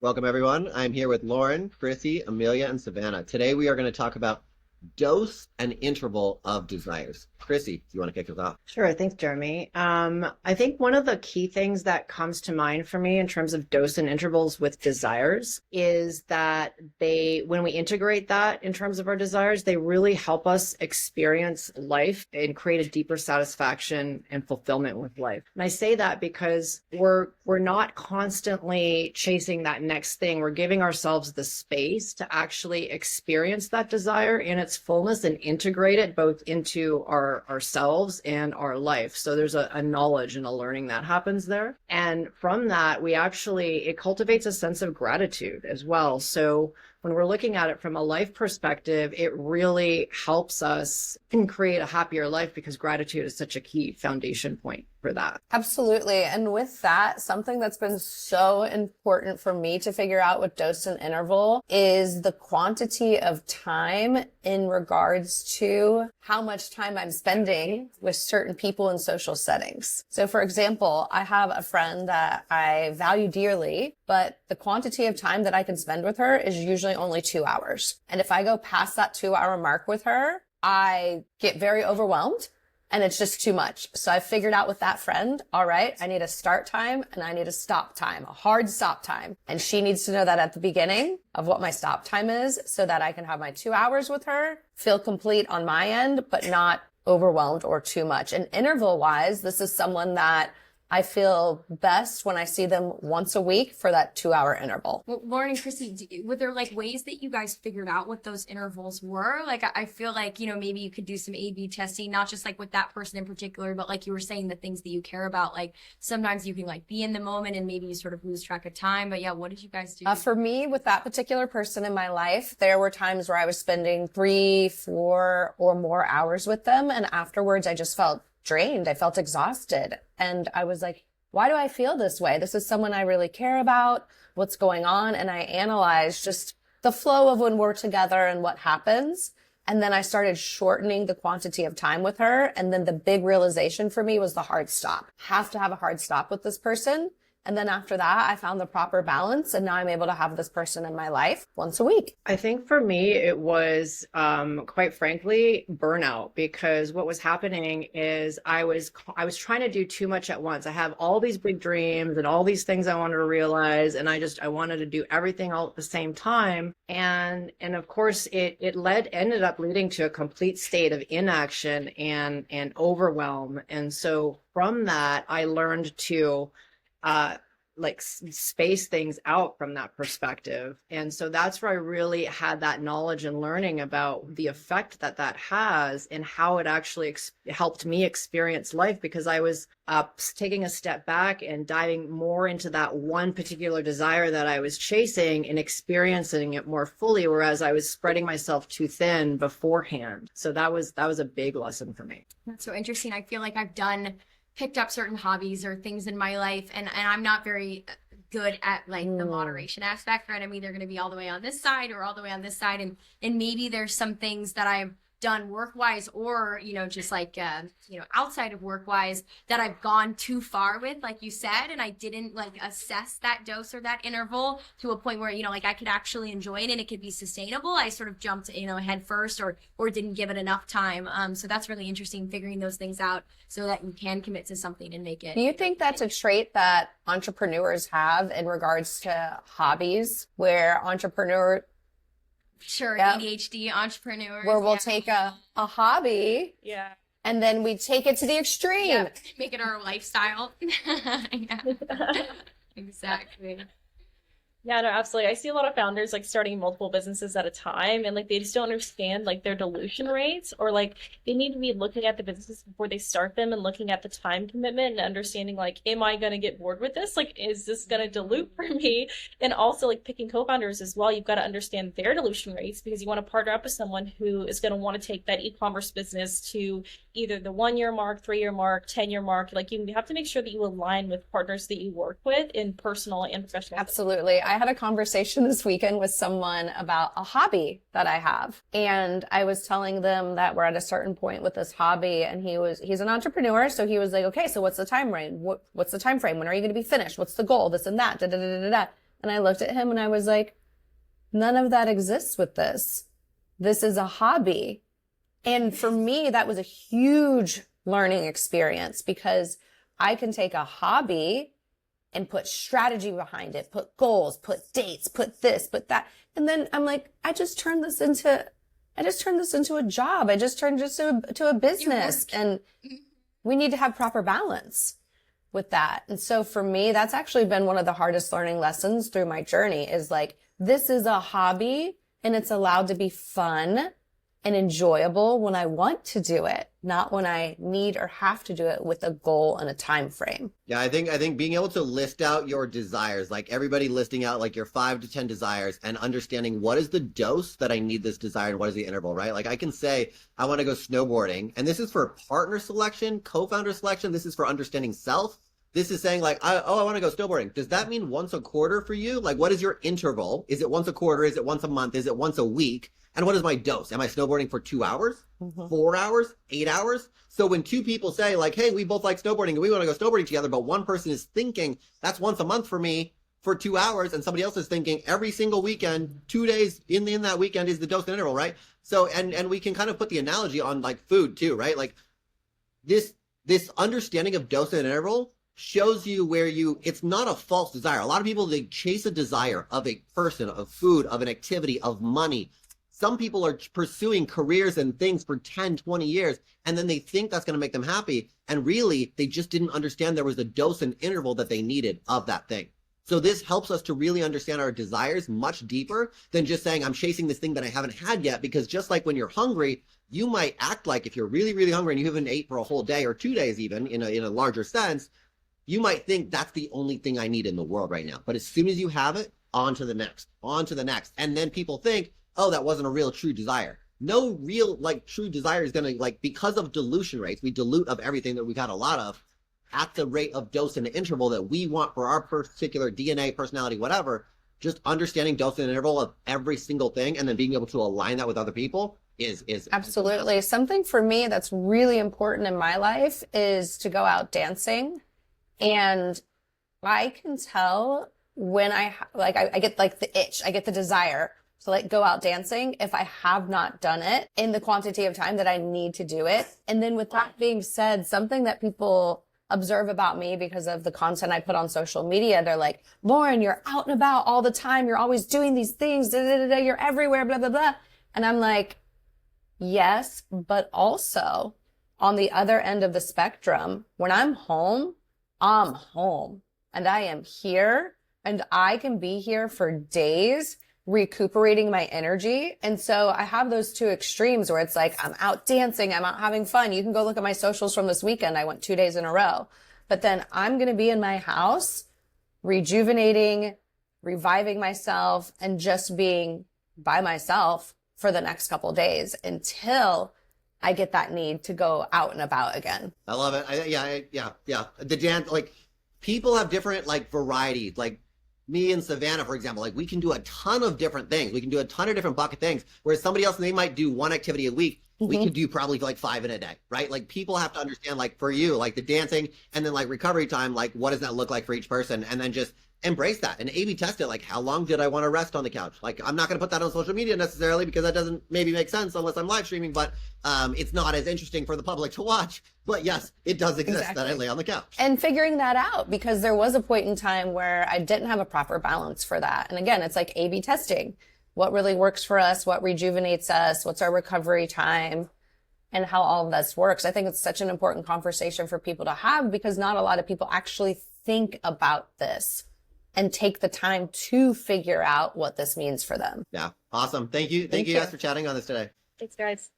Welcome, everyone. I'm here with Lauren, Chrissie, Amelia, and Savannah. Today, we are going to talk about dose and interval of desires. Chrissie, do you want to kick us off? Sure. Thanks, Jeremy. I think one of the key things that comes to mind for me in terms of dose and intervals with desires is that when we integrate that in terms of our desires, they really help us experience life and create a deeper satisfaction and fulfillment with life. And I say that because we're not constantly chasing that next thing. We're giving ourselves the space to actually experience that desire in its fullness and integrate it both into ourselves and our life. So there's a knowledge and a learning that happens there. And from that, it cultivates a sense of gratitude as well. So when we're looking at it from a life perspective, it really helps us create a happier life because gratitude is such a key foundation point for that. Absolutely. And with that, something that's been so important for me to figure out with dose and interval is the quantity of time in regards to how much time I'm spending with certain people in social settings. So for example, I have a friend that I value dearly, but the quantity of time that I can spend with her is usually only 2 hours. And if I go past that 2-hour mark with her, I get very overwhelmed and it's just too much. So I figured out with that friend, all right, I need a start time and I need a stop time, a hard stop time. And she needs to know that at the beginning of what my stop time is so that I can have my 2 hours with her, feel complete on my end, but not overwhelmed or too much. And interval wise, this is someone that I feel best when I see them once a week for that 2-hour interval. Well, Lauren and Chrissie, were there like ways that you guys figured out what those intervals were? Like, I feel like, maybe you could do some A/B testing, not just like with that person in particular, but like you were saying, the things that you care about. Like sometimes you can like be in the moment and maybe you sort of lose track of time. But yeah, what did you guys do? For me, with that particular person in my life, there were times where I was spending 3, 4 or more hours with them. And afterwards, I just felt drained. I felt exhausted. And I was like, why do I feel this way? This is someone I really care about. What's going on? And I analyzed just the flow of when we're together and what happens. And then I started shortening the quantity of time with her. And then the big realization for me was the hard stop. Have to have a hard stop with this person. And then after that, I found the proper balance. And now I'm able to have this person in my life once a week. I think for me, it was, quite frankly, burnout, because what was happening is I was trying to do too much at once. I have all these big dreams and all these things I wanted to realize. And I wanted to do everything all at the same time. And of course it ended up leading to a complete state of inaction and overwhelm. And so from that, I learned to space things out from that perspective. And so that's where I really had that knowledge and learning about the effect that has and how it actually helped me experience life, because I was taking a step back and diving more into that one particular desire that I was chasing and experiencing it more fully, whereas I was spreading myself too thin beforehand. So that was a big lesson for me. That's so interesting. I feel like I've picked up certain hobbies or things in my life, and I'm not very good at like the moderation aspect, right? I'm either going to be all the way on this side or all the way on this side, and maybe there's some things that I've done work-wise or just like outside of work-wise that I've gone too far with, like you said, and I didn't like assess that dose or that interval to a point where like I could actually enjoy it and it could be sustainable. I sort of jumped head first or didn't give it enough time. So that's really interesting, figuring those things out so that you can commit to something and make it. Do you think that's a trait that entrepreneurs have in regards to hobbies, where Sure, yep. ADHD entrepreneurs. Where we'll take a hobby, yeah, and then we take it to the extreme. Yeah, make it our lifestyle. Yeah. Exactly. Yeah, no, absolutely. I see a lot of founders like starting multiple businesses at a time, and like they just don't understand like their dilution rates, or like they need to be looking at the businesses before they start them and looking at the time commitment and understanding like, am I going to get bored with this? Like, is this going to dilute for me? And also like picking co-founders as well, you've got to understand their dilution rates, because you want to partner up with someone who is going to want to take that e-commerce business to either the 1-year mark, 3-year mark, 10-year mark. Like you have to make sure that you align with partners that you work with in personal and professional. Absolutely. I had a conversation this weekend with someone about a hobby that I have. And I was telling them that we're at a certain point with this hobby, and he's an entrepreneur. So he was like, okay, so what's the time frame? What's the time frame? When are you going to be finished? What's the goal? This and that, da, da, da, da, da. And I looked at him and I was like, none of that exists with this. This is a hobby. And for me, that was a huge learning experience because I can take a hobby and put strategy behind it, put goals, put dates, put this, put that. And then I'm like, I just turned this into a job. I just turned this to a business. And we need to have proper balance with that. And so for me, that's actually been one of the hardest learning lessons through my journey is like, this is a hobby and it's allowed to be fun and enjoyable when I want to do it, not when I need or have to do it with a goal and a time frame. Yeah, I think being able to list out your desires, like everybody listing out like your 5 to 10 desires and understanding what is the dose that I need this desire and what is the interval, right? Like I can say, I want to go snowboarding, and this is for partner selection, co-founder selection. This is for understanding self. This is saying like, I want to go snowboarding. Does that mean once a quarter for you? Like, what is your interval? Is it once a quarter? Is it once a month? Is it once a week? And what is my dose? Am I snowboarding for 2 hours, 4 hours, 8 hours? So when two people say like, hey, we both like snowboarding and we want to go snowboarding together, but one person is thinking that's once a month for me for 2 hours, and somebody else is thinking every single weekend, 2 days in that weekend is the dose and interval, right? So, and we can kind of put the analogy on like food too, right? Like this understanding of dose and interval shows you where it's not a false desire. A lot of people, they chase a desire of a person, of food, of an activity, of money. Some people are pursuing careers and things for 10, 20 years, and then they think that's going to make them happy. And really, they just didn't understand there was a dose and interval that they needed of that thing. So this helps us to really understand our desires much deeper than just saying, I'm chasing this thing that I haven't had yet. Because just like when you're hungry, you might act like if you're really, really hungry and you haven't ate for a whole day or 2 days even in a larger sense, you might think that's the only thing I need in the world right now. But as soon as you have it, on to the next. And then people think, oh, that wasn't a real true desire. No real like true desire is going to like, because of dilution rates, we dilute of everything that we've had a lot of at the rate of dose and interval that we want for our particular DNA, personality, whatever. Just understanding dose and interval of every single thing and then being able to align that with other people is absolutely something for me that's really important in my life is to go out dancing. And I can tell when I get like the itch, I get the desire to like go out dancing if I have not done it in the quantity of time that I need to do it. And then with that being said, something that people observe about me because of the content I put on social media, they're like, Lauren, you're out and about all the time. You're always doing these things. You're everywhere, blah, blah, blah. And I'm like, yes, but also on the other end of the spectrum, when I'm home and I am here and I can be here for days recuperating my energy. And so I have those two extremes where it's like, I'm out dancing, I'm out having fun. You can go look at my socials from this weekend. I went 2 days in a row, but then I'm going to be in my house, rejuvenating, reviving myself, and just being by myself for the next couple of days until I get that need to go out and about again. I love it. Yeah. The dance, like people have different like varieties, like me and Savannah, for example, like we can do a ton of different things. We can do a ton of different bucket things. Whereas somebody else, they might do one activity a week. We could do probably like 5 in a day, right? Like people have to understand, like for you, like the dancing and then like recovery time, like what does that look like for each person? And then just embrace that and A/B test it. Like how long did I want to rest on the couch? Like I'm not going to put that on social media necessarily because that doesn't maybe make sense unless I'm live streaming, but it's not as interesting for the public to watch. But yes, it does exist that I lay on the couch. And figuring that out, because there was a point in time where I didn't have a proper balance for that. And again, it's like A/B testing. What really works for us? What rejuvenates us? What's our recovery time? And how all of this works. I think it's such an important conversation for people to have because not a lot of people actually think about this and take the time to figure out what this means for them. Yeah. Awesome. Thank you. Thank you guys for chatting on this today. Thanks, guys.